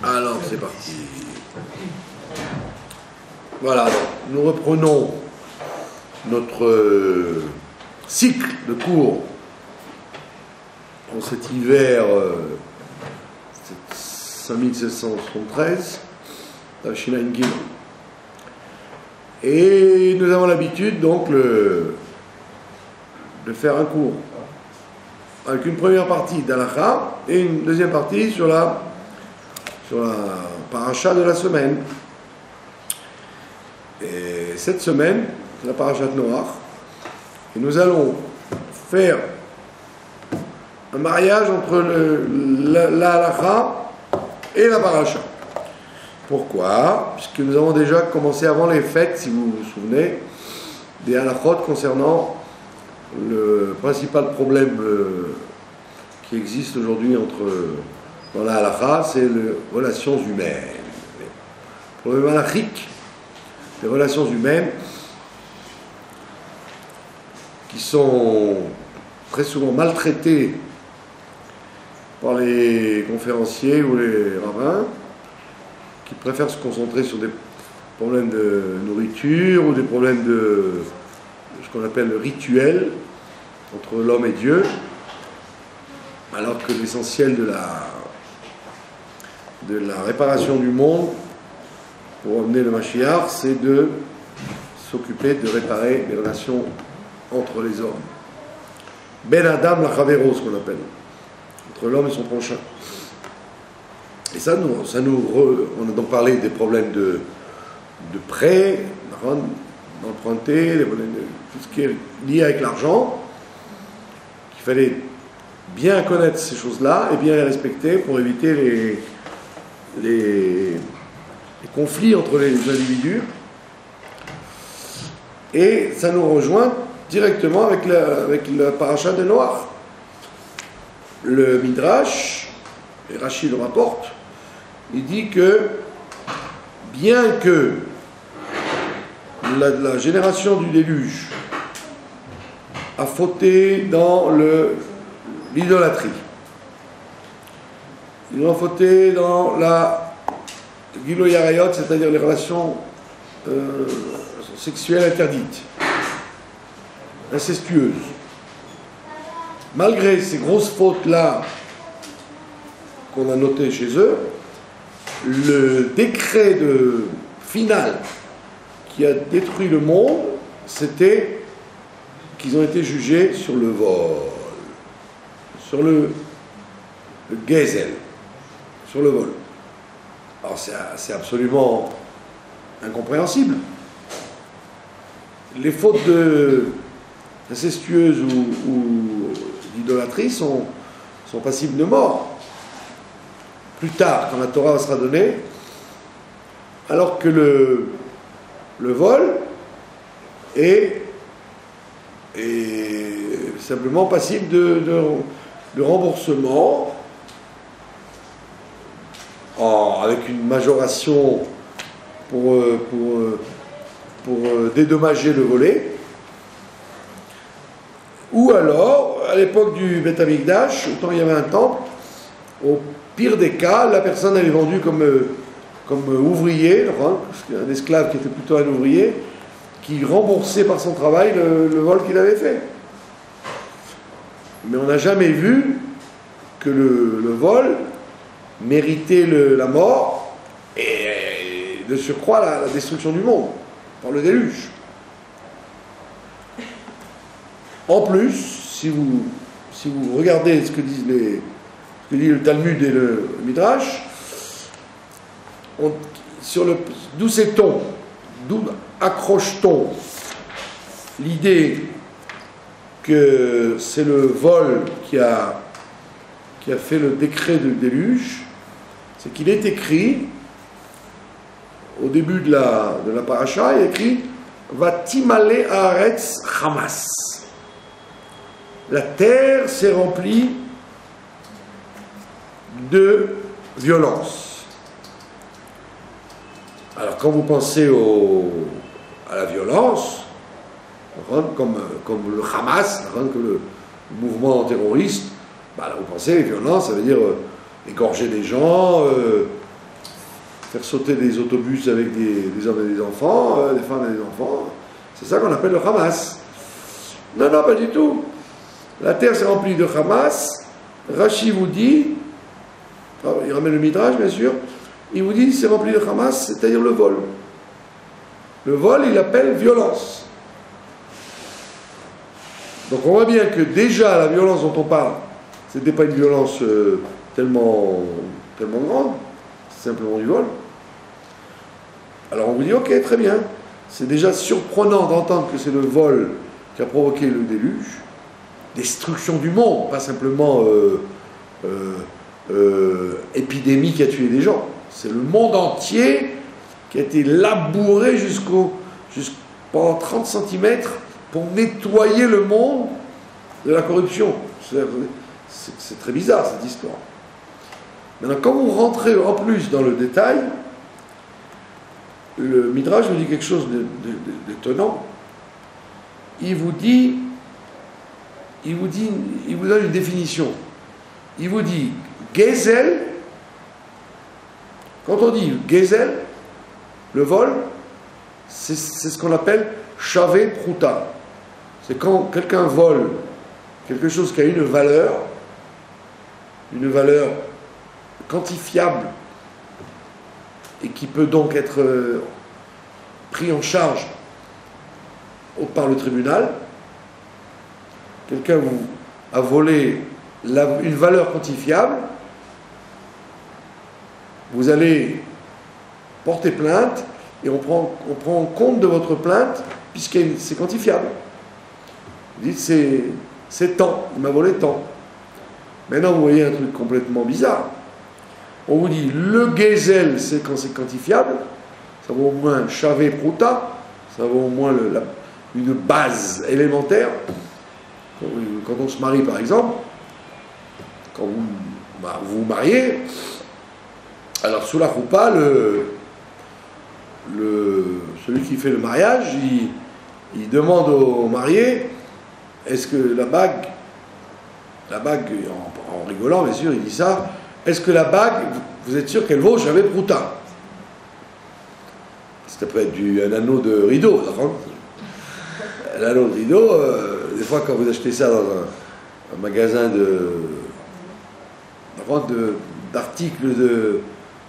Alors, c'est parti. Voilà, nous reprenons notre cycle de cours en cet hiver 5773, Tafshin Gimel. Et nous avons l'habitude donc de faire un cours avec une première partie d'Halakha et une deuxième partie sur la paracha de la semaine. Et cette semaine, c'est la paracha de Noach. Et nous allons faire un mariage entre la halakha et la paracha. Pourquoi? Puisque nous avons déjà commencé avant les fêtes, si vous vous souvenez, des halakhot concernant le principal problème qui existe aujourd'hui dans la halakha, c'est les relations humaines. Le problème halachique, les relations humaines qui sont très souvent maltraitées par les conférenciers ou les rabbins qui préfèrent se concentrer sur des problèmes de nourriture ou des problèmes de ce qu'on appelle le rituel entre l'homme et Dieu, alors que l'essentiel de la réparation du monde pour amener le Mashiach, c'est de s'occuper de réparer les relations entre les hommes. Ben Adam la Chavero, ce qu'on appelle, entre l'homme et son prochain. Et ça, on a donc parlé des problèmes de prêt, d'emprunter, tout ce qui est lié avec l'argent, qu'il fallait bien connaître ces choses-là et bien les respecter pour éviter les conflits entre les individus. Et ça nous rejoint directement avec la paracha de Noach. Le Midrash, et Rachid le rapporte, il dit que bien que la génération du déluge a fauté dans l'idolâtrie, ils ont fauté dans la Gilo Yarayot, c'est-à-dire les relations sexuelles interdites, incestueuses. Malgré ces grosses fautes-là qu'on a notées chez eux, le décret final qui a détruit le monde, c'était qu'ils ont été jugés sur le vol, sur le gezel, sur le vol. Alors c'est absolument incompréhensible. Les fautes incestueuses ou d'idolâtrie sont passibles de mort. Plus tard, quand la Torah sera donnée, alors que le vol est simplement passible de remboursement avec une majoration pour dédommager le volé, ou alors, à l'époque du Beth Amikdash, autant il y avait un temple, au pire des cas, la personne elle est vendue comme ouvrier, un esclave qui était plutôt un ouvrier, qui remboursait par son travail le vol qu'il avait fait. Mais on n'a jamais vu que le vol méritait la mort et de surcroît la destruction du monde par le déluge. En plus, si vous regardez ce que dit le Talmud et le Midrash, d'où sait-on, d'où accroche-t-on l'idée que c'est le vol qui a fait le décret de déluge? C'est qu'il est écrit au début de la paracha, il est écrit Vatimale haaretz chamas. La terre s'est remplie de violence. Alors quand vous pensez à la violence, comme le Hamas, comme le mouvement terroriste, bah là, vous pensez, violence, ça veut dire égorger des gens, faire sauter des autobus avec des hommes et des enfants, des femmes et des enfants. C'est ça qu'on appelle le Hamas. Non, non, pas du tout. La terre s'est remplie de Hamas. Rashi vous dit, il ramène le Midrash bien sûr, il vous dit c'est rempli de Hamas, c'est-à-dire le vol. Le vol, il appelle violence. Donc on voit bien que déjà la violence dont on parle, c'était pas une violence tellement grande, c'est simplement du vol. Alors on vous dit ok, très bien, c'est déjà surprenant d'entendre que c'est le vol qui a provoqué le déluge, destruction du monde, pas simplement épidémie qui a tué des gens. C'est le monde entier qui a été labouré pendant 30 cm pour nettoyer le monde de la corruption. C'est très bizarre cette histoire. Maintenant, quand vous rentrez en plus dans le détail, le Midrash vous dit quelque chose d'étonnant. Il vous donne une définition. Il vous dit Gezel. Quand on dit Gezel, le vol, c'est ce qu'on appelle Shavé Prouta. C'est quand quelqu'un vole quelque chose qui a une valeur quantifiable et qui peut donc être pris en charge par le tribunal. Quelqu'un a volé une valeur quantifiable, vous allez porter plainte et on prend compte de votre plainte puisque c'est quantifiable. Vous dites c'est tant, il m'a volé tant. Maintenant vous voyez un truc complètement bizarre. On vous dit le gezel c'est quand c'est quantifiable, ça vaut au moins chavé prouta, ça vaut au moins une base élémentaire. Quand on se marie par exemple, quand vous vous mariez, alors sous la choupa, celui qui fait le mariage, il demande au marié, est-ce que la bague, en rigolant bien sûr, il dit ça, est-ce que la bague, vous êtes sûr qu'elle vaut chavé prouta? Ça peut être un anneau de rideau, un anneau de rideau, des fois quand vous achetez ça dans un magasin d'articles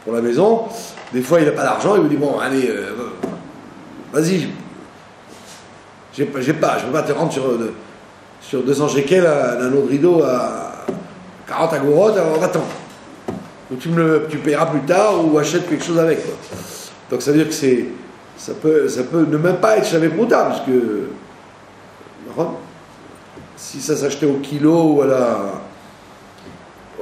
pour la maison, des fois il n'a pas d'argent, il vous dit bon allez, vas-y, je ne peux pas te rendre sur 200 shekels un anneau de rideau à 40 agorotes, alors attends. Donc tu paieras plus tard ou achètes quelque chose avec. Quoi. Donc ça veut dire que ça peut ne même pas être chavé prouta, parce que si ça s'achetait au kilo ou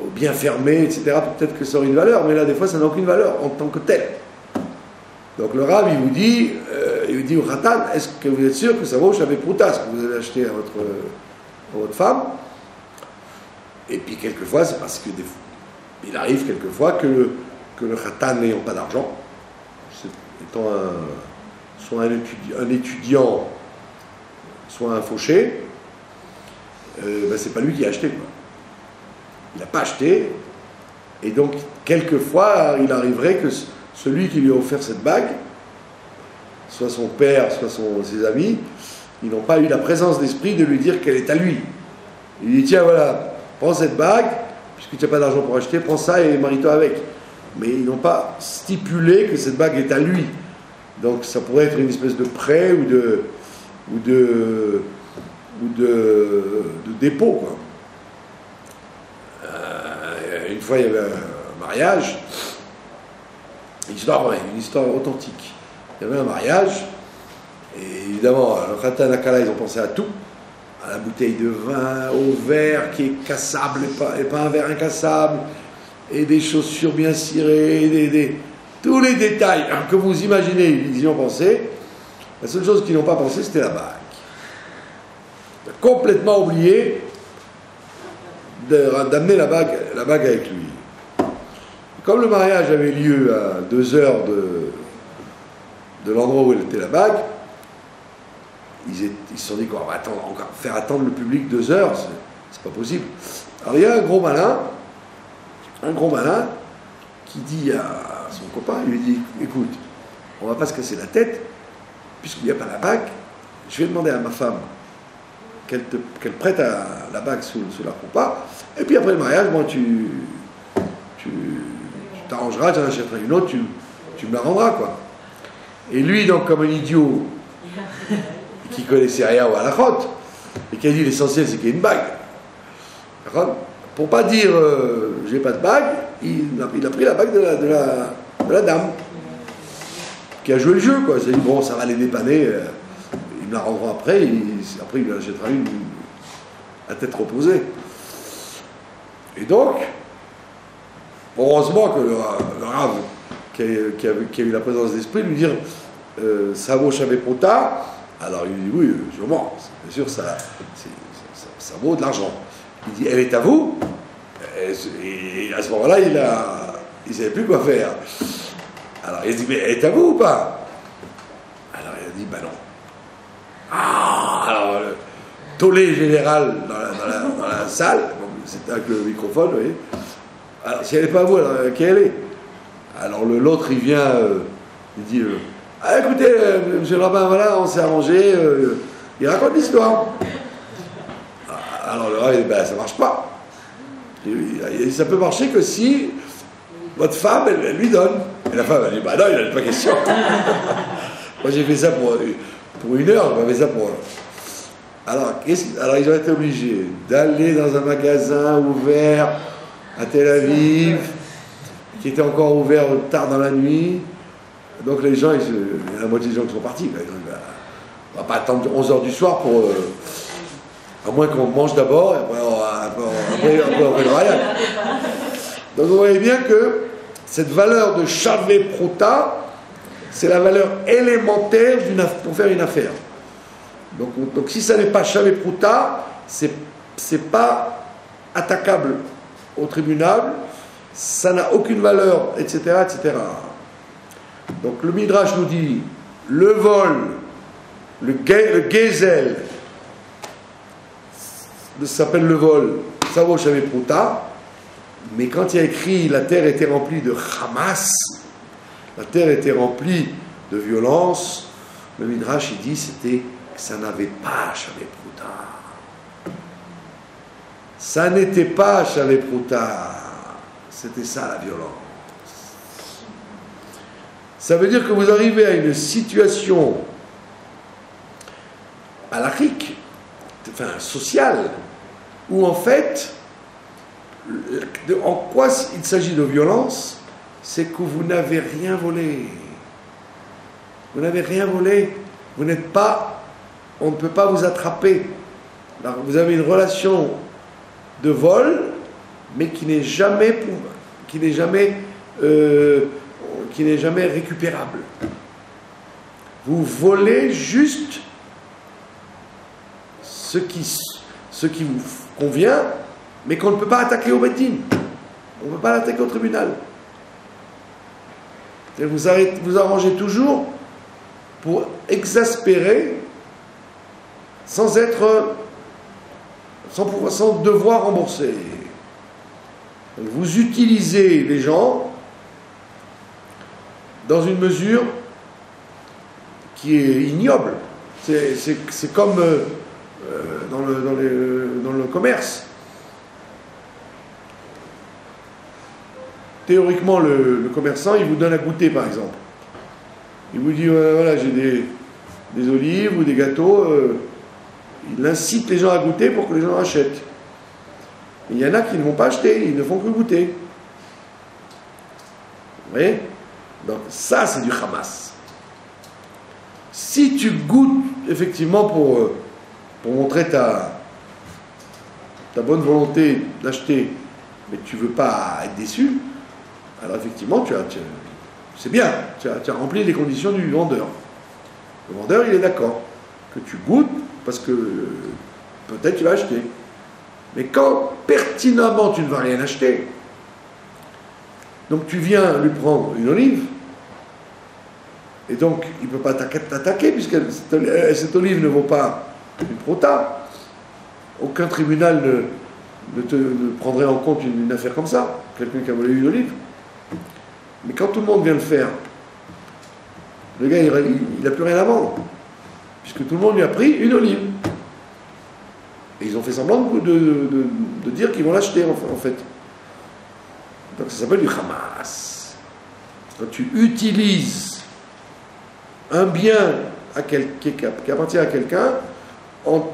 au bien fermé, etc., peut-être que ça aurait une valeur, mais là des fois ça n'a aucune valeur en tant que tel. Donc le Rav il vous dit au Khatan, est-ce que vous êtes sûr que ça vaut chavé prouta, ce que vous avez acheté à votre femme? Et puis quelquefois c'est parce que il arrive quelquefois que le Khatan n'ayant pas d'argent, étant soit un étudiant, soit un fauché, c'est pas lui qui a acheté. Quoi. Il n'a pas acheté, et donc quelquefois il arriverait que celui qui lui a offert cette bague, soit son père, soit ses amis, ils n'ont pas eu la présence d'esprit de lui dire qu'elle est à lui. Il dit tiens voilà, prends cette bague, puisque tu n'as pas d'argent pour acheter, prends ça et marie-toi avec. Mais ils n'ont pas stipulé que cette bague est à lui. Donc ça pourrait être une espèce de prêt ou de dépôt. Quoi. Une fois, il y avait un mariage, une histoire authentique. Il y avait un mariage, et évidemment, le Khatan Akala, ils ont pensé à tout, à la bouteille de vin, au verre qui est cassable et pas un verre incassable, et des chaussures bien cirées, tous les détails que vous imaginez, ils y ont pensé. La seule chose qu'ils n'ont pas pensé, c'était la bague. Il a complètement oublié d'amener la bague avec lui. Comme le mariage avait lieu à 2 heures de l'endroit où était la bague, ils se sont dit qu'on va encore faire attendre le public 2 heures, c'est pas possible. Alors il y a un gros malin qui dit à à son copain, il lui dit, écoute, on va pas se casser la tête, puisqu'il n'y a pas la bague, je vais demander à ma femme qu'elle prête la bague sous la coupa, et puis après le mariage, bon, tu t'arrangeras, tu en achèteras une autre, tu me la rendras, quoi. Et lui, donc, comme un idiot, qui connaissait rien au halachot, et qui a dit l'essentiel c'est qu'il y ait une bague. Pour pas dire j'ai pas de bague, il a pris la bague de la dame, qui a joué le jeu, quoi. Il s'est dit bon, ça va les dépanner, ils me la rendront après, après il lui achètera une à tête reposée. Et donc, heureusement que le Rav, qui a eu la présence d'esprit, lui dire ça vaut jamais Prouta. Alors il dit oui, sûrement, bien sûr, ça vaut de l'argent. Il dit elle est à vous. Et à ce moment-là, il ne savait plus quoi faire. Alors il dit mais elle est à vous ou pas? Alors il a dit ben non. Ah, alors le tollé général dans la salle, c'était avec le microphone, vous voyez. Alors si elle n'est pas à vous, alors quelle est? Alors l'autre il vient, il dit ah, écoutez, monsieur le rabbin, voilà, on s'est arrangé, il raconte l'histoire. Alors le rabbin, il dit, ben, ça ne marche pas. Ça peut marcher que si votre femme, elle lui donne. Et la femme, elle dit, bah non, il n'en a pas question. Moi, j'ai fait ça pour une heure, j'ai fait ça pour... Alors, ils ont été obligés d'aller dans un magasin ouvert à Tel Aviv, qui était encore ouvert tard dans la nuit. Donc les gens, il y a la moitié des gens qui sont partis. On ne va pas attendre 11h du soir pour... à moins qu'on mange d'abord, et après on fait le royal. Donc vous voyez bien que cette valeur de Shavé Prouta, c'est la valeur élémentaire pour faire une affaire. Donc si ça n'est pas Shavé Prouta, c'est pas attaquable au tribunal, ça n'a aucune valeur, etc., etc. Donc le Midrash nous dit, le vol, le gezel, ça s'appelle le vol, ça vaut Shavé Prouta, mais quand il y a écrit la terre était remplie de Hamas, la terre était remplie de violence, le Midrash il dit c'était que ça n'avait pas Shavé Prouta. Ça n'était pas Shavé Prouta, c'était ça la violence. Ça veut dire que vous arrivez à une situation halachique, enfin sociale, où en fait, en quoi il s'agit de violence, c'est que vous n'avez rien volé. Vous n'avez rien volé. Vous n'êtes pas, on ne peut pas vous attraper. Alors, vous avez une relation de vol, mais qui n'est jamais récupérable. Vous volez juste ce qui vous convient, mais qu'on ne peut pas attaquer au Beit Din. On ne peut pas l'attaquer au tribunal. Vous arrangez toujours pour exaspérer sans devoir rembourser. Donc vous utilisez les gens dans une mesure qui est ignoble. C'est comme dans le commerce. Théoriquement, le commerçant, il vous donne à goûter, par exemple. Il vous dit, voilà, j'ai des olives ou des gâteaux. Il incite les gens à goûter pour que les gens achètent. Il y en a qui ne vont pas acheter, ils ne font que goûter. Vous voyez? Donc ça, c'est du Hamas. Si tu goûtes, effectivement, pour montrer ta bonne volonté d'acheter, mais tu ne veux pas être déçu, alors effectivement, c'est bien, tu as rempli les conditions du vendeur. Le vendeur, il est d'accord que tu goûtes, parce que peut-être tu vas acheter. Mais quand pertinemment tu ne vas rien acheter, donc tu viens lui prendre une olive, et donc il ne peut pas t'attaquer, puisque cette olive ne vaut pas une prota. Aucun tribunal ne prendrait en compte une affaire comme ça, quelqu'un qui a volé une olive. Mais quand tout le monde vient le faire, le gars, il n'a plus rien à vendre. Puisque tout le monde lui a pris une olive. Et ils ont fait semblant de dire qu'ils vont l'acheter, en fait. Donc ça s'appelle du Hamas. Quand tu utilises un bien qui appartient à quelqu'un, en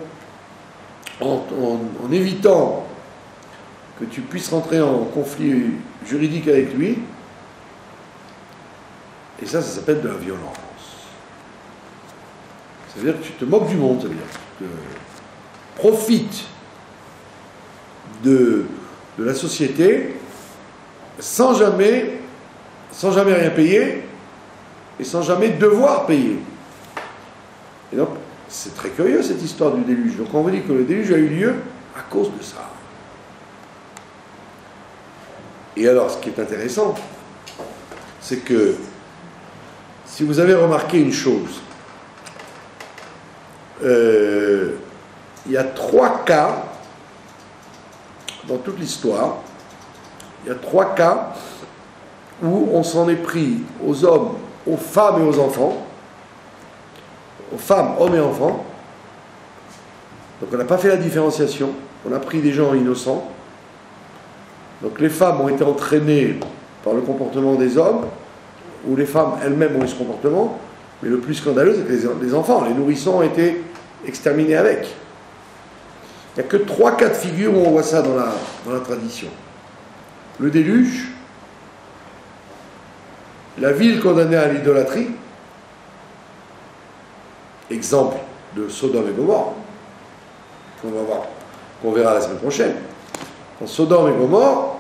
évitant que tu puisses rentrer en conflit juridique avec lui, et ça s'appelle de la violence. Ça veut dire que tu te moques du monde, ça veut dire que tu profites de la société sans jamais rien payer et sans jamais devoir payer. Et donc, c'est très curieux cette histoire du déluge. Donc on vous dit que le déluge a eu lieu à cause de ça. Et alors, ce qui est intéressant, c'est que si vous avez remarqué une chose, il y a 3 cas dans toute l'histoire, il y a 3 cas où on s'en est pris aux hommes, aux femmes et aux enfants, aux femmes, hommes et enfants. Donc on n'a pas fait la différenciation, on a pris des gens innocents. Donc les femmes ont été entraînées par le comportement des hommes, ou les femmes elles-mêmes ont eu ce comportement, mais le plus scandaleux c'est que les enfants, les nourrissons ont été exterminés avec. Il n'y a que 3 cas de figure où on voit ça dans la tradition. Le déluge, la ville condamnée à l'idolâtrie, exemple de Sodome et Gomorrhe, qu'on verra la semaine prochaine. En Sodome et Gomorrhe,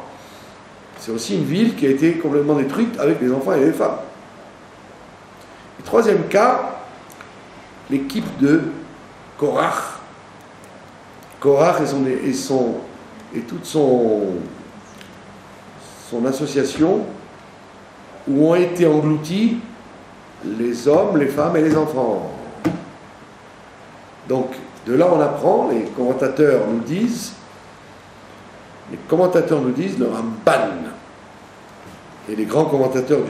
c'est aussi une ville qui a été complètement détruite avec les enfants et les femmes. Le 3e cas, l'équipe de Korach. Korach et toute son association, où ont été engloutis les hommes, les femmes et les enfants. Donc, de là on apprend, les commentateurs nous disent, le Ramban, et les grands commentateurs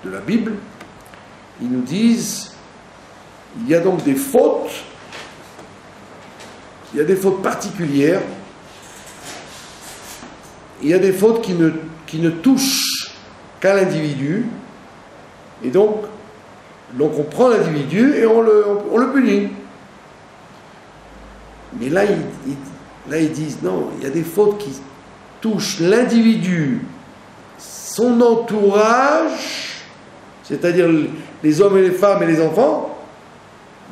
de la Bible, ils nous disent, il y a donc des fautes, il y a des fautes particulières, il y a des fautes qui ne touchent qu'à l'individu, et donc on prend l'individu et on le punit. Mais là, ils disent, non, il y a des fautes qui touchent l'individu, son entourage, c'est-à-dire les hommes et les femmes et les enfants,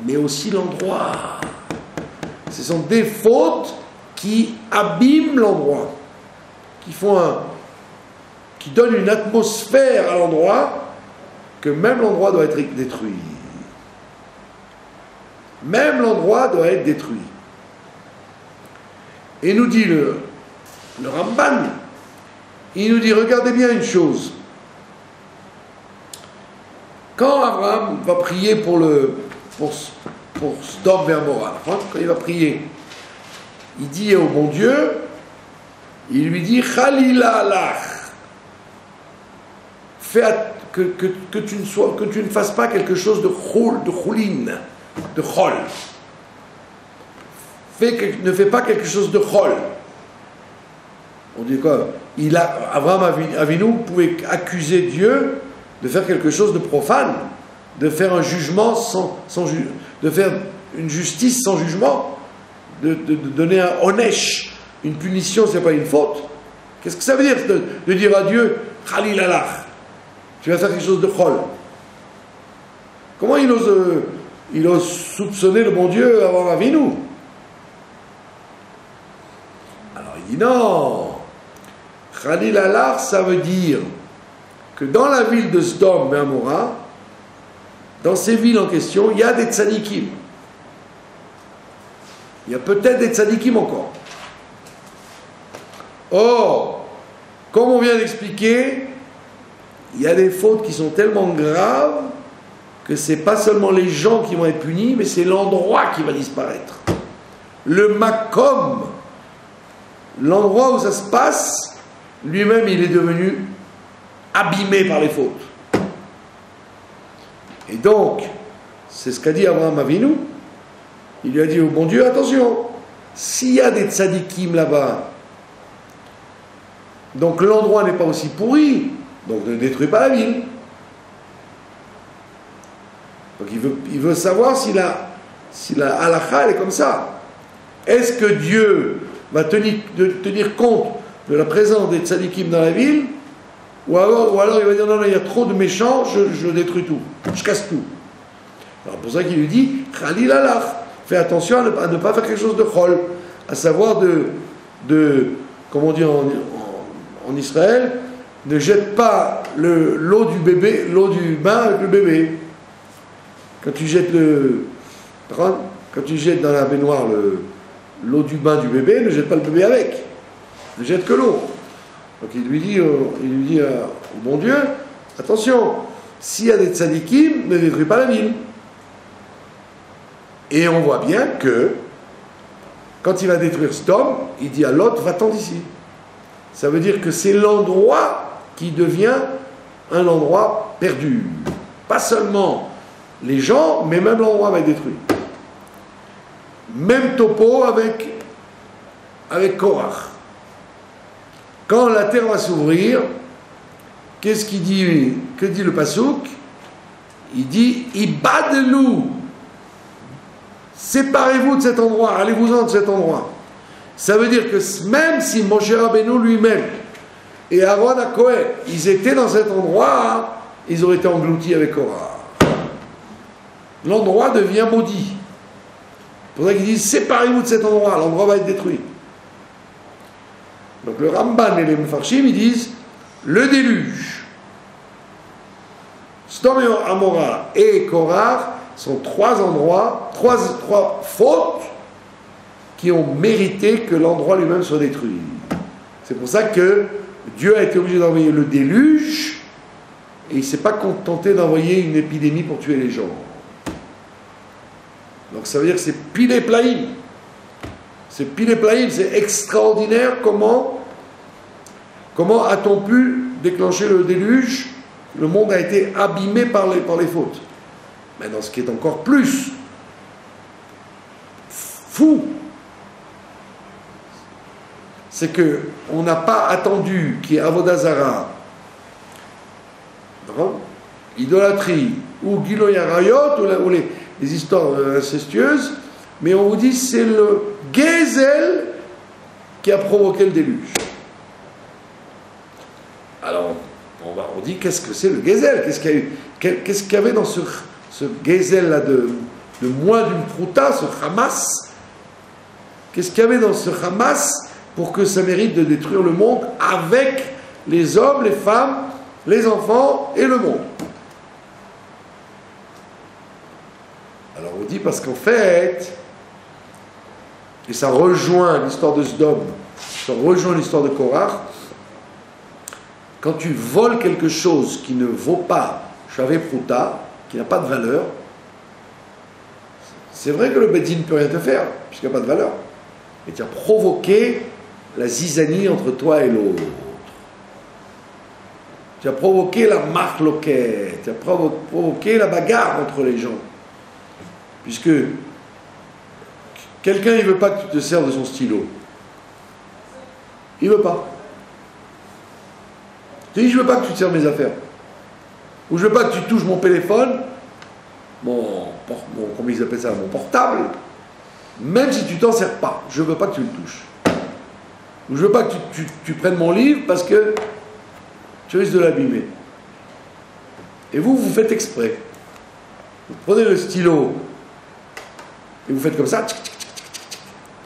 mais aussi l'endroit. Ce sont des fautes qui abîment l'endroit, qui donnent une atmosphère à l'endroit, que même l'endroit doit être détruit. Même l'endroit doit être détruit. Et nous dit le Ramban, il nous dit, regardez bien une chose. Quand Abraham va prier pour Sodome et Gomorrhe, quand il va prier, il dit au bon Dieu, il lui dit, Chalila lach, que tu ne fasses pas quelque chose de choulin, de chol. Ne fais pas quelque chose de chol. On dit quoi? Abraham Avinu pouvait accuser Dieu de faire quelque chose de profane, de faire un jugement de faire une justice sans jugement, de donner un onesh, une punition, c'est pas une faute. Qu'est-ce que ça veut dire de dire à Dieu, Khalil Allah, tu vas faire quelque chose de chol? Comment il ose soupçonner le bon Dieu avant Avinu? Alors il dit non. Khalil Allah, ça veut dire que dans la ville de Sodome et Gomorrhe, dans ces villes en question, il y a des tzadikim. Il y a peut-être des tzadikim encore. Or, comme on vient d'expliquer, il y a des fautes qui sont tellement graves que c'est pas seulement les gens qui vont être punis, mais c'est l'endroit qui va disparaître. Le makom, l'endroit où ça se passe, lui-même il est devenu abîmés par les fautes. Et donc, c'est ce qu'a dit Abraham Avinu. Il lui a dit au bon Dieu, attention, s'il y a des tzadikim là-bas, donc l'endroit n'est pas aussi pourri, donc ne détruis pas la ville. Donc il veut savoir si la halakha elle est comme ça. Est-ce que Dieu va tenir compte de la présence des tzadikim dans la ville, ou alors il va dire non, non, il y a trop de méchants, je détruis tout, je casse tout. Alors pour ça qu'il lui dit, Khalil alach, fais attention à ne pas faire quelque chose de chol, à savoir comme on dit en Israël, ne jette pas l'eau du bébé, l'eau du bain avec le bébé. Quand tu jettes dans la baignoire l'eau du bain du bébé, ne jette pas le bébé avec. Ne jette que l'eau. Donc il lui dit au bon Dieu, attention, s'il y a des tzadikim, ne détruis pas la ville. Et on voit bien que, quand il va détruire Sodome, il dit à Lot, va-t'en d'ici. Ça veut dire que c'est l'endroit qui devient un endroit perdu. Pas seulement les gens, mais même l'endroit va être détruit. Même topo avec Korach. Quand la terre va s'ouvrir, qu'est-ce qu'il dit? Que dit le Passouk? Il dit Ibadelu. Séparez-vous de cet endroit, allez-vous-en de cet endroit. Ça veut dire que même si Moshe Rabbeinu lui-même et Aaron HaKohen, ils étaient dans cet endroit, ils auraient été engloutis avec Korach. L'endroit devient maudit. C'est pour ça qu'ils disent séparez-vous de cet endroit, l'endroit va être détruit. Donc le Ramban et les Mefarshim, ils disent le déluge, Sodome et Amora et Korach sont trois endroits, trois fautes qui ont mérité que l'endroit lui-même soit détruit. C'est pour ça que Dieu a été obligé d'envoyer le déluge et il ne s'est pas contenté d'envoyer une épidémie pour tuer les gens. Donc ça veut dire que c'est pilé plaïm. C'est pilé plaïm, c'est extraordinaire comment a-t-on pu déclencher le déluge. Le monde a été abîmé par les fautes. Maintenant, ce qui est encore plus fou, c'est qu'on n'a pas attendu qu'il y ait Avodah Zara, idolâtrie, ou Giloy Arayot, ou les histoires incestueuses, mais on vous dit c'est le Gezel qui a provoqué le déluge. Alors, on dit qu'est-ce que c'est le Gezel? Qu'est-ce qu'il y avait dans ce Gezel-là de moins d'une prouta, ce Hamas? Qu'est-ce qu'il y avait dans ce Hamas pour que ça mérite de détruire le monde avec les hommes, les femmes, les enfants et le monde? Alors on dit parce qu'en fait, et ça rejoint l'histoire de Sodome, ça rejoint l'histoire de Korach, quand tu voles quelque chose qui ne vaut pas Shavé Prouta, qui n'a pas de valeur, c'est vrai que le Beddin ne peut rien te faire, puisqu'il n'y a pas de valeur. Mais tu as provoqué la zizanie entre toi et l'autre. Tu as provoqué la marloquette, tu as provoqué la bagarre entre les gens. Puisque quelqu'un, il ne veut pas que tu te serves de son stylo. Il ne veut pas. Tu dis, je ne veux pas que tu te serves mes affaires. Ou je ne veux pas que tu touches mon téléphone, comment ils appellent ça, mon portable, même si tu t'en sers pas. Je ne veux pas que tu le touches. Ou je ne veux pas que tu prennes mon livre parce que tu risques de l'abîmer. Et vous faites exprès. Vous prenez le stylo et vous faites comme ça,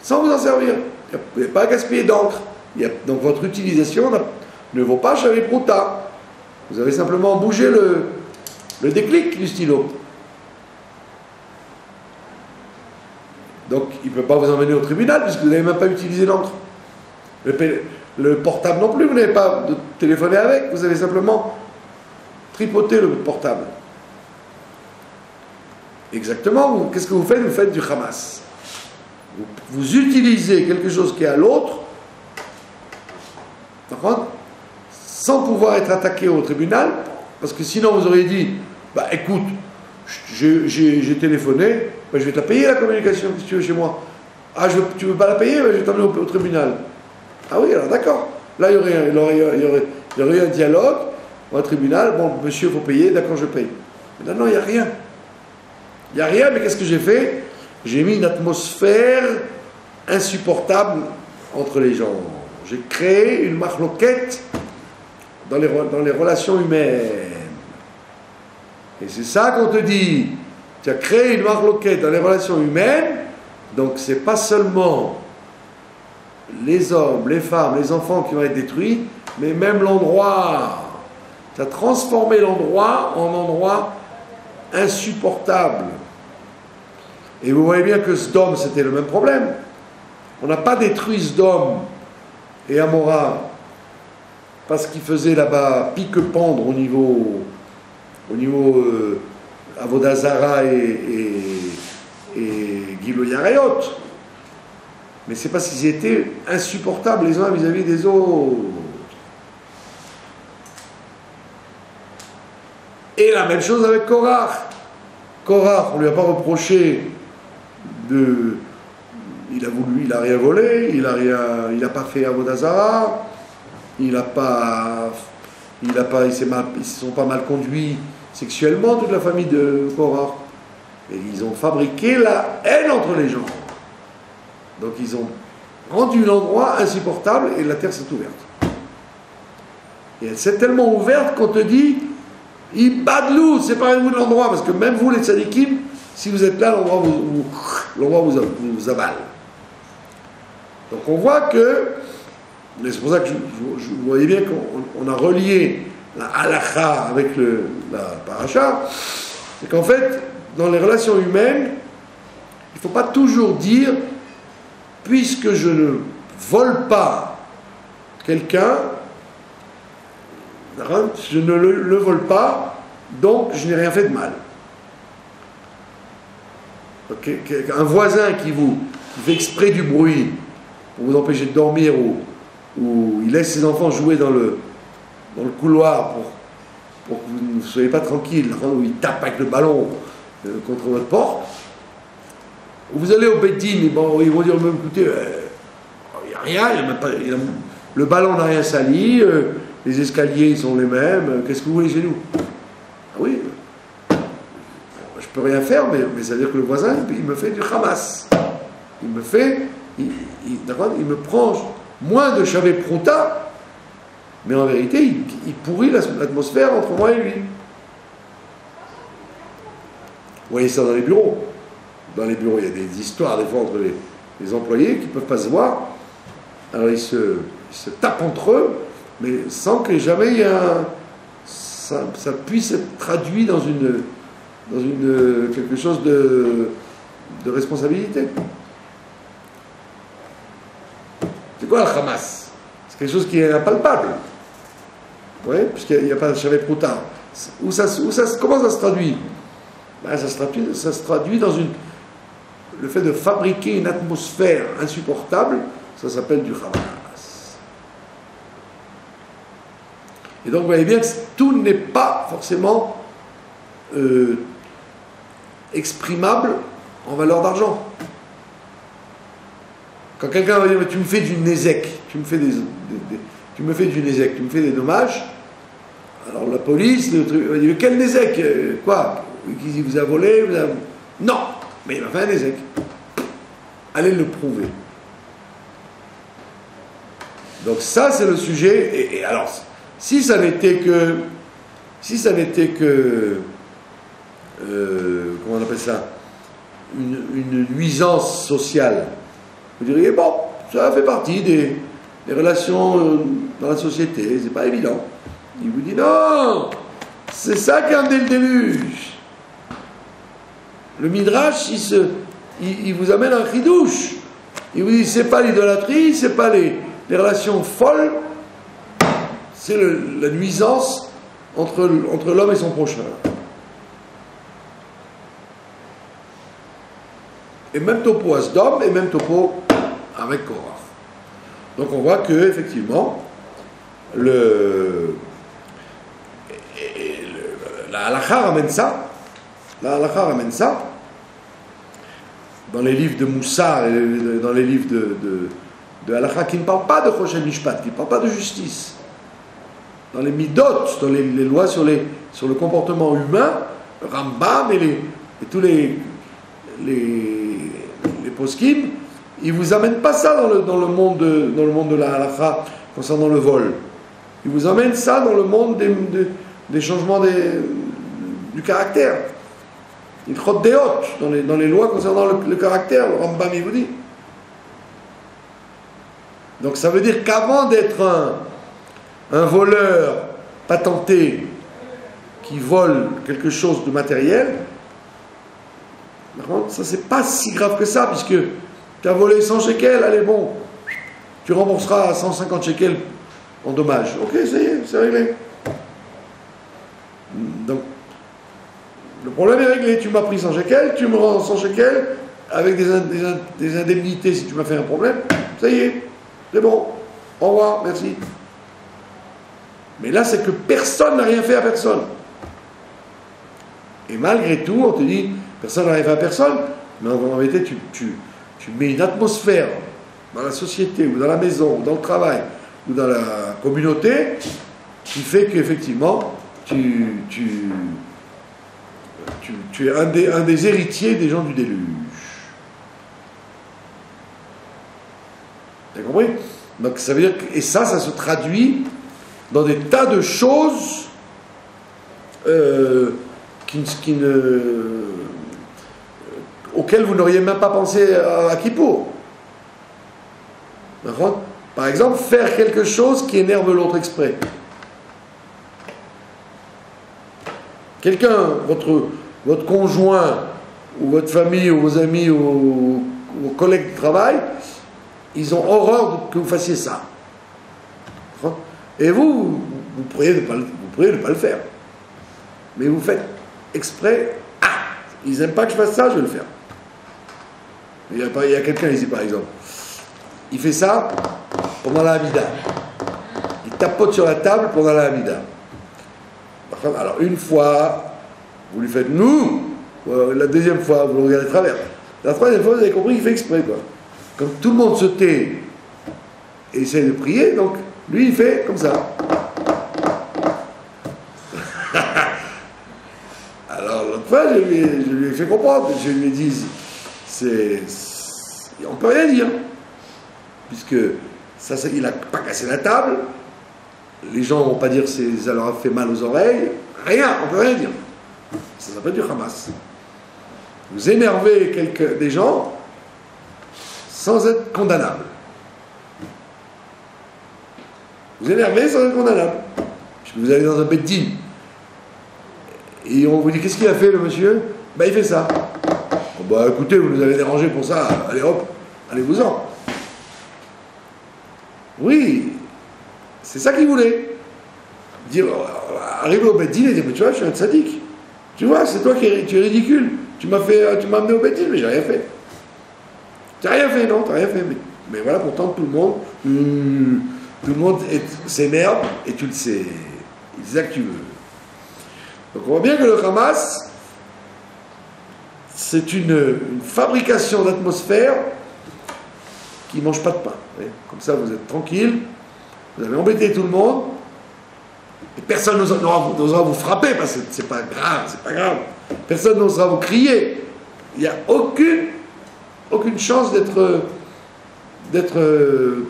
sans vous en servir. Vous n'avez pas à gaspiller d'encre. Donc votre utilisation ne vaut pas Shavé Prouta. Vous avez simplement bougé le déclic du stylo. Donc il ne peut pas vous emmener au tribunal puisque vous n'avez même pas utilisé l'encre. Le portable non plus, vous n'avez pas de téléphoner avec, vous avez simplement tripoté le portable. Exactement, qu'est-ce que vous faites? Vous faites du Hamas. Vous utilisez quelque chose qui est à l'autre, sans pouvoir être attaqué au tribunal, parce que sinon vous auriez dit, bah écoute, j'ai téléphoné, bah, je vais te la payer la communication que tu veux chez moi. Ah, tu veux pas la payer, bah, je vais t'emmener au tribunal. Ah oui, alors d'accord. Là, il y aurait un dialogue au tribunal, bon, monsieur, il faut payer, d'accord, je paye. Mais là, non, il n'y a rien. Il n'y a rien, mais qu'est-ce que j'ai fait? J'ai mis une atmosphère insupportable entre les gens. J'ai créé une marloquette dans les relations humaines. Et c'est ça qu'on te dit. Tu as créé une marloquette dans les relations humaines, donc c'est pas seulement les hommes, les femmes, les enfants qui vont être détruits, mais même l'endroit. Tu as transformé l'endroit en endroit insupportable. Et vous voyez bien que Sdom, c'était le même problème. On n'a pas détruit Sdom et Amora parce qu'ils faisaient là-bas pique-pendre au niveau Avodazara et Gilo Yarayot. Mais c'est parce qu'ils étaient insupportables les uns vis-à-vis des autres. Et la même chose avec Korach. Korach, on ne lui a pas reproché il a rien volé, il n'a pas fait Avodazara, ils se sont pas mal conduits sexuellement, toute la famille de Korach. Et ils ont fabriqué la haine entre les gens. Donc ils ont rendu l'endroit insupportable et la terre s'est ouverte. Et elle s'est tellement ouverte qu'on te dit, Ibadlou, séparez-vous de l'endroit, parce que même vous les tzadikim, si vous êtes là, l'endroit vous avale. Donc on voit que, et c'est pour ça que vous voyez bien qu'on a relié la halakha avec la paracha, c'est qu'en fait, dans les relations humaines, il ne faut pas toujours dire, puisque je ne vole pas quelqu'un, je ne le vole pas, donc je n'ai rien fait de mal. Okay. Un voisin qui fait exprès du bruit pour vous empêcher de dormir, ou il laisse ses enfants jouer dans le couloir pour que vous ne soyez pas tranquille, où il tape avec le ballon contre votre porte, vous allez au Beddin, et bon, ils vont dire, écoutez, il n'y a rien, le ballon n'a rien sali, les escaliers ils sont les mêmes, qu'est-ce que vous voulez chez nous? Ah oui, je peux rien faire, mais ça veut dire que le voisin, il me fait du Hamas. Il me prend moins de Shavé Prouta, mais en vérité, il pourrit l'atmosphère entre moi et lui. Vous voyez ça dans les bureaux. Dans les bureaux, il y a des histoires, des fois, entre les employés qui ne peuvent pas se voir. Alors, ils se tapent entre eux, mais sans que jamais ça puisse être traduit dans quelque chose de responsabilité. C'est quoi le Hamas? C'est quelque chose qui est impalpable. Vous voyez, puisqu'il n'y a pas de Shavé Prouta. Comment ça se traduit? Ben, ça se traduit dans le fait de fabriquer une atmosphère insupportable, ça s'appelle du Hamas. Et donc vous voyez bien que tout n'est pas forcément exprimable en valeur d'argent. Quand quelqu'un va dire tu me fais du nézek, tu me fais du nézek, tu me fais des dommages, alors la police va dire quel nézek? Quoi? Qui vous a volé? Non, mais il m'a fait un nézek. Allez le prouver. Donc ça c'est le sujet. Et alors si ça n'était que comment on appelle ça, une nuisance sociale, vous diriez bon, ça fait partie des relations dans la société, c'est pas évident. Il vous dit non, c'est ça qui a amené le déluge. Le Midrash, il vous amène un chidouche. Il vous dit c'est pas l'idolâtrie, c'est pas les relations folles, c'est la nuisance entre l'homme et son prochain. Et même topo à Sdom, et même topo avec Korach. Donc on voit que effectivement, la halakha ramène ça. La halakha ramène ça. Dans les livres de Moussa, dans les livres de halakha, qui ne parlent pas de Choshen Mishpat, qui ne parlent pas de justice. Dans les midot, dans les lois sur le comportement humain, Rambam et tous les poskim, ils ne vous amènent pas ça dans le monde de la halakha concernant le vol. Ils vous amènent ça dans le monde des changements du caractère. Il chot deot dans les lois concernant le caractère, le Rambam il vous dit. Donc ça veut dire qu'avant d'être un voleur patenté qui vole quelque chose de matériel, ça c'est pas si grave que ça, puisque tu as volé 100 shekels, allez bon, tu rembourseras 150 shekels en dommages. Ok, ça y est, c'est réglé. Donc, le problème est réglé, tu m'as pris 100 shekels, tu me rends 100 shekels, avec des indemnités si tu m'as fait un problème, ça y est, c'est bon, au revoir, merci. Mais là, c'est que personne n'a rien fait à personne. Et malgré tout, on te dit, personne n'a rien fait à personne, mais en vérité, tu mets une atmosphère dans la société, ou dans la maison, ou dans le travail, ou dans la communauté, qui fait qu'effectivement, tu es un des héritiers des gens du déluge. T'as compris? Donc ça veut dire que, et ça se traduit dans des tas de choses auxquelles vous n'auriez même pas pensé à Kippour. D'accord? Par exemple, faire quelque chose qui énerve l'autre exprès. Quelqu'un, votre conjoint, ou votre famille, ou vos amis, ou vos collègues de travail, ils ont horreur que vous fassiez ça. D'accord? Et vous pourriez ne pas le faire. Mais vous faites exprès, ils n'aiment pas que je fasse ça, je vais le faire. Il y a quelqu'un ici, par exemple. Il fait ça pendant la Hamida. Il tapote sur la table pendant la Hamida. Alors, une fois, vous lui faites nous. La deuxième fois, vous le regardez de travers. La troisième fois, vous avez compris qu'il fait exprès, quoi. Comme tout le monde se tait et essaie de prier, donc lui, il fait comme ça. Alors, l'autre fois, je lui ai fait comprendre. Je lui ai dit, on ne peut rien dire. Puisque il n'a pas cassé la table, les gens ne vont pas dire que ça leur a fait mal aux oreilles, rien, on ne peut rien dire. Ça s'appelle du Hamas. Vous énervez des gens sans être condamnable. Vous énervez sans être condamnable. Puisque vous allez dans un bed-din et on vous dit qu'est-ce qu'il a fait le monsieur? Ben il fait ça. Bon, bah écoutez, vous nous avez dérangé pour ça, allez hop, allez-vous-en. Oui, c'est ça qu'il voulait. Dire, arriver au bed-din et dire, mais tu vois, je suis un tzaddik. Tu vois, c'est toi tu es ridicule. Tu m'as amené au bed-din, mais j'ai rien fait. Tu n'as rien fait, non, tu n'as rien fait. Mais voilà, pourtant, tout le monde s'énerve et tu le sais. C'est ça que tu veux. Donc on voit bien que le Hamas, c'est une fabrication d'atmosphère qui ne mange pas de pain. Comme ça, vous êtes tranquille, vous allez embêter tout le monde, et personne n'osera vous frapper, parce que c'est pas grave. Personne n'osera vous crier. Il n'y a aucune chance d'être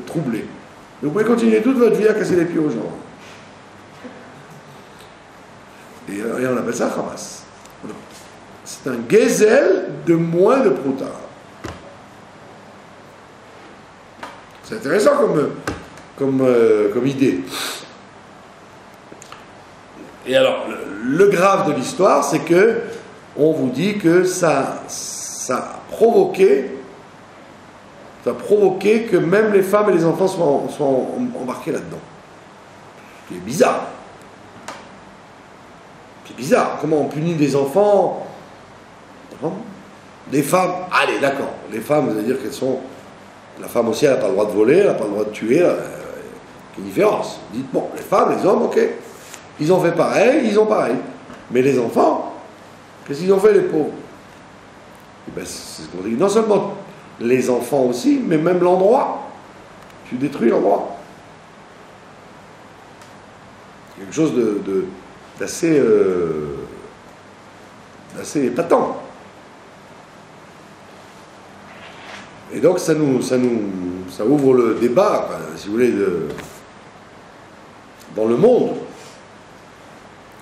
troublé. Vous pouvez continuer toute votre vie à casser les pieds aux gens. Et on appelle ça Hamas. C'est un gezel de moins de prouta. C'est intéressant comme idée. Et alors, le grave de l'histoire, c'est que on vous dit que ça a provoqué que même les femmes et les enfants soient embarqués là-dedans. C'est bizarre. C'est bizarre. Comment on punit des enfants? Des femmes, allez, d'accord. Les femmes, vous allez dire qu'elles sont... La femme aussi, elle n'a pas le droit de voler, elle n'a pas le droit de tuer. Quelle différence? Dites, bon, les femmes, les hommes, ok. Ils ont fait pareil, ils ont pareil. Mais les enfants, qu'est-ce qu'ils ont fait, les pauvres? Et ben, c'est ce qu'on dit. Non seulement les enfants aussi, mais même l'endroit. Tu détruis l'endroit. Quelque chose d'assez épatant. Et donc ça ouvre le débat, si vous voulez, dans le monde.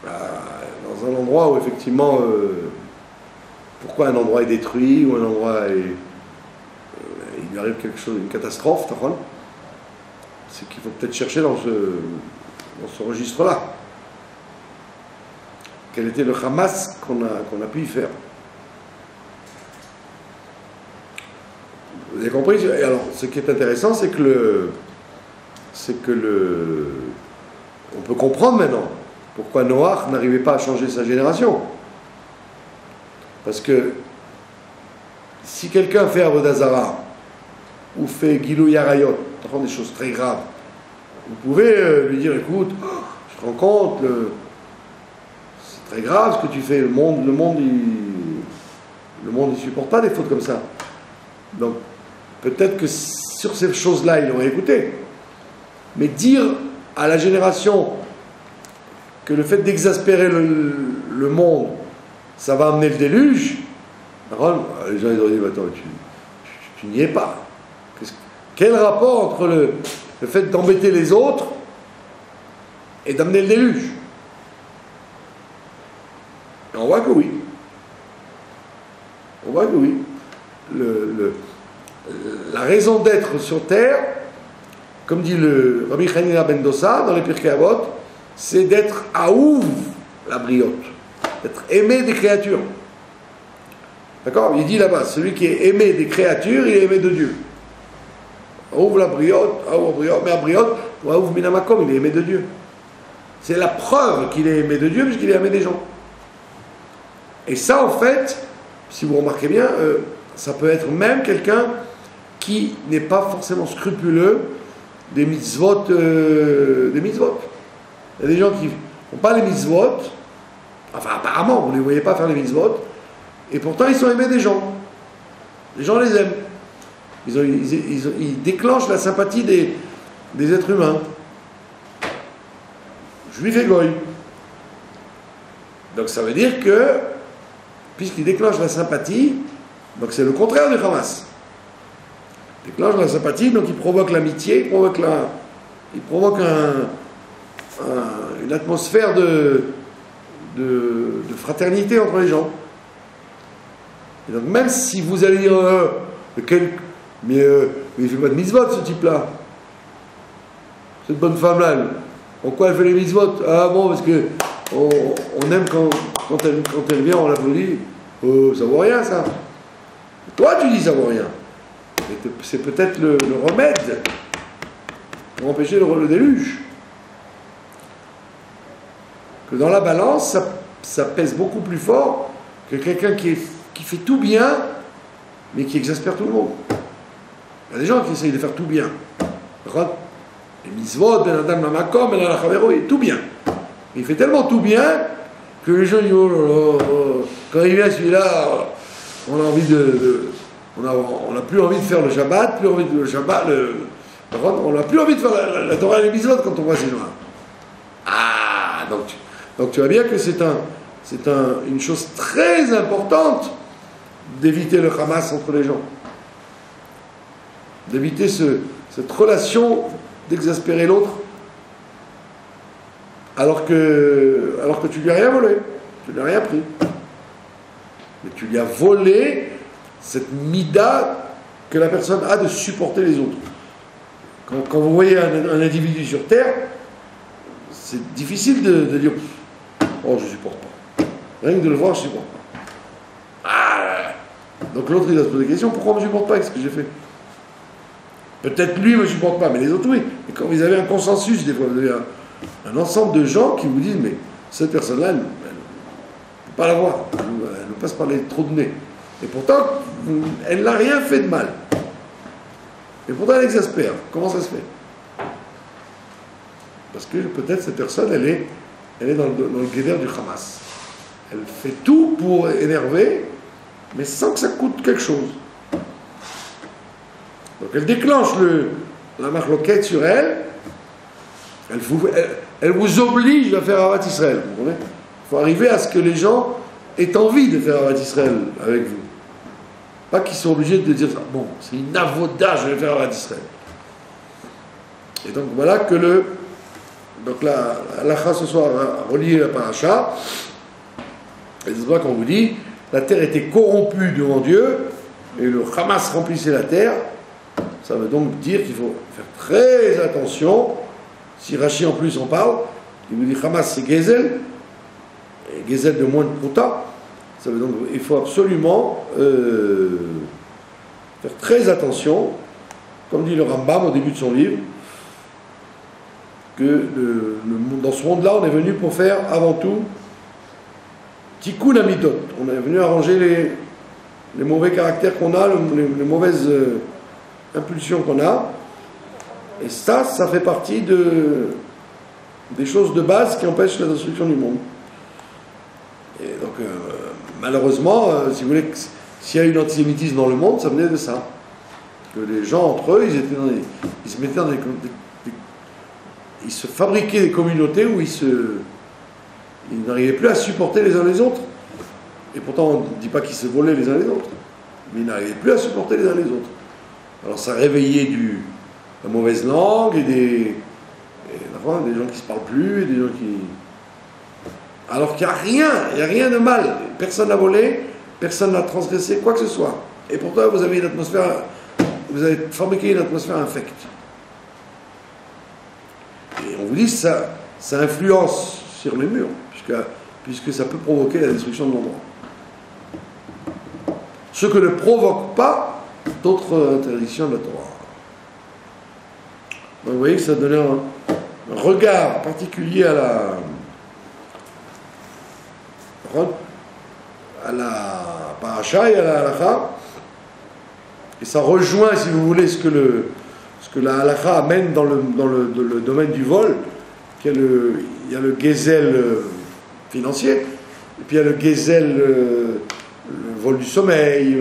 Dans un endroit où effectivement, pourquoi un endroit est détruit, ou un endroit il lui arrive quelque chose, une catastrophe, c'est qu'il faut peut-être chercher dans ce registre-là. Quel était le Hamas qu'on a pu y faire? Vous avez compris? Et alors, ce qui est intéressant, c'est que on peut comprendre maintenant pourquoi Noach n'arrivait pas à changer sa génération. Parce que si quelqu'un fait Avodah Zarah ou fait Gilou Yarayot, des choses très graves, vous pouvez lui dire, écoute, je te rends compte, c'est très grave ce que tu fais, le monde il supporte pas des fautes comme ça. Donc peut-être que sur ces choses-là, ils l'ont écouté. Mais dire à la génération que le fait d'exaspérer le monde, ça va amener le déluge, les gens ils ont dit, attends, tu n'y es pas. Quel rapport entre le fait d'embêter les autres et d'amener le déluge? Et on voit que oui. On voit que oui. La raison d'être sur terre, comme dit le Rabbi Hanina ben Dossa dans les Pirkei Avot, c'est d'être aouv la briote, d'être aimé des créatures. D'accord? Il dit là-bas, celui qui est aimé des créatures, il est aimé de Dieu. Aouv la briote, mais la briote, aouv minamakom, il est aimé de Dieu. C'est la preuve qu'il est aimé de Dieu, puisqu'il est aimé des gens. Et ça, en fait, si vous remarquez bien, ça peut être même quelqu'un qui n'est pas forcément scrupuleux des mitzvot. Il y a des gens qui ne font pas les mitzvot, enfin apparemment, vous ne les voyez pas faire les mitzvot, et pourtant ils sont aimés des gens. Les gens les aiment. Ils déclenchent la sympathie des êtres humains. Juifs et goy. Donc ça veut dire que, puisqu'ils déclenchent la sympathie, donc c'est le contraire du Hamas. Ils déclenchent la sympathie, donc ils provoquent l'amitié, ils provoquent une atmosphère de fraternité entre les gens. Et donc même si vous allez dire mais il ne fait pas de mitzvot ce type-là, cette bonne femme-là, pourquoi elle fait les mitzvot? Ah bon, parce que on aime quand elle vient, on l'applaudit. Ça vaut rien ça. Toi tu dis ça vaut rien. C'est peut-être le remède pour empêcher le déluge. Que dans la balance, ça pèse beaucoup plus fort que quelqu'un qui fait tout bien, mais qui exaspère tout le monde. Il y a des gens qui essayent de faire tout bien. Les mitzvot, ben adam lamakom, ben la chavero, tout bien. Il fait tellement tout bien que les gens disent, oh là là, quand il vient celui-là, on a envie on n'a plus envie de faire le Shabbat, on n'a plus envie de faire la Torah et les mitzvot quand on voit ces gens-là. Ah, donc tu vois bien que c'est une chose très importante d'éviter le Hamas entre les gens. D'éviter cette relation d'exaspérer l'autre alors que tu lui as rien volé, tu lui as rien pris. Mais tu lui as volé cette mida que la personne a de supporter les autres. Quand vous voyez un individu sur terre, c'est difficile de dire oh je supporte pas. Rien que de le voir, je supporte pas. Ah, donc l'autre il va se poser des questions, pourquoi on ne me supporte pas avec ce que j'ai fait? Peut-être lui ne me supporte pas, mais les autres oui. Et quand vous avez un consensus, des fois, vous avez un ensemble de gens qui vous disent mais cette personne-là, elle ne peut pas la voir, elle ne passe par les trous de nez. Et pourtant, elle n'a rien fait de mal. Et pourtant, elle exaspère. Comment ça se fait? Parce que peut-être cette personne, elle est dans le guédère du Hamas. Elle fait tout pour énerver, mais sans que ça coûte quelque chose. Donc elle déclenche la marloquette sur elle, elle vous oblige à faire Avat Israël. Vous comprenez? Il faut arriver à ce que les gens aient envie de faire Avat Israël avec vous. Pas qu'ils sont obligés de dire, bon, c'est une avoda, je vais faire Avat Israël. Et donc voilà que donc la halakha ce soir reliée à la paracha, et c'est pour ça qu'on vous dit, la terre était corrompue devant Dieu, et le Hamas remplissait la terre. Ça veut donc dire qu'il faut faire très attention. Si Rashi en plus en parle, il vous dit Hamas c'est Gezel, et Gezel de moins de Prouta. Ça veut donc il faut absolument faire très attention, comme dit le Rambam au début de son livre, que dans ce monde-là, on est venu pour faire avant tout Tikkun Amidot. On est venu arranger les mauvais caractères qu'on a, les mauvaises impulsions qu'on a. Et ça fait partie des choses de base qui empêchent la destruction du monde. Et donc, malheureusement, si vous voulez, s'il y a eu l'antisémitisme dans le monde, ça venait de ça. Que les gens, entre eux, ils se mettaient dans ils se fabriquaient des communautés où ils n'arrivaient plus à supporter les uns les autres. Et pourtant, on ne dit pas qu'ils se volaient les uns les autres. Mais ils n'arrivaient plus à supporter les uns les autres. Alors ça réveillait la mauvaise langue et des gens qui ne se parlent plus, et des gens qui... Alors qu'il n'y a rien de mal. Personne n'a volé, personne n'a transgressé, quoi que ce soit. Et pourtant, vous avez fabriqué une atmosphère infecte. Et on vous dit ça influence sur les murs, puisque ça peut provoquer la destruction de l'endroit. Ce que ne provoque pas d'autres interdictions de la Torah. Donc vous voyez que ça donnait un regard particulier à la paracha et à la halakha, et ça rejoint, si vous voulez, ce que la halakha amène dans le domaine du vol. Il y a le gezel financier, et puis il y a le gezel, le vol du sommeil,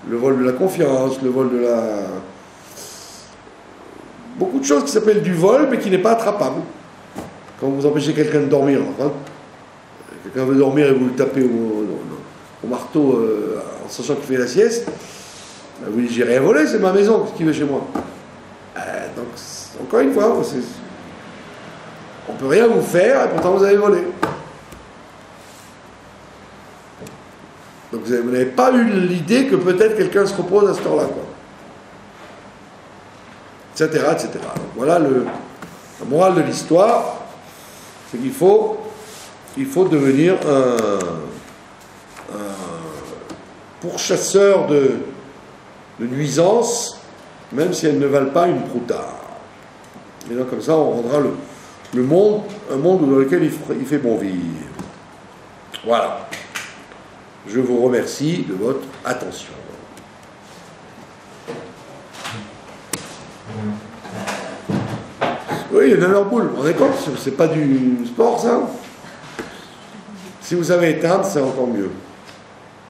le vol de la confiance, le vol de la... Beaucoup de choses qui s'appellent du vol, mais qui n'est pas attrapable. Quand vous empêchez quelqu'un de dormir, quelqu'un veut dormir et vous le tapez au marteau en sachant qu'il fait la sieste, vous dites, j'ai rien volé, c'est ma maison, qu'est-ce qu'il veut chez moi? Donc, encore une fois, on ne peut rien vous faire, et pourtant vous avez volé. Donc vous n'avez pas eu l'idée que peut-être quelqu'un se repose à ce temps-là, quoi. Etc., etc. Donc voilà la morale de l'histoire, c'est qu'il faut devenir un pourchasseur de nuisances, même si elles ne valent pas une prouta. Et donc comme ça, on rendra le monde un monde dans lequel il fait bon vivre. Voilà. Je vous remercie de votre attention. Oui, il y a 9 heures boule. On est compte, c'est pas du sport, ça. Si vous savez éteindre, c'est encore mieux.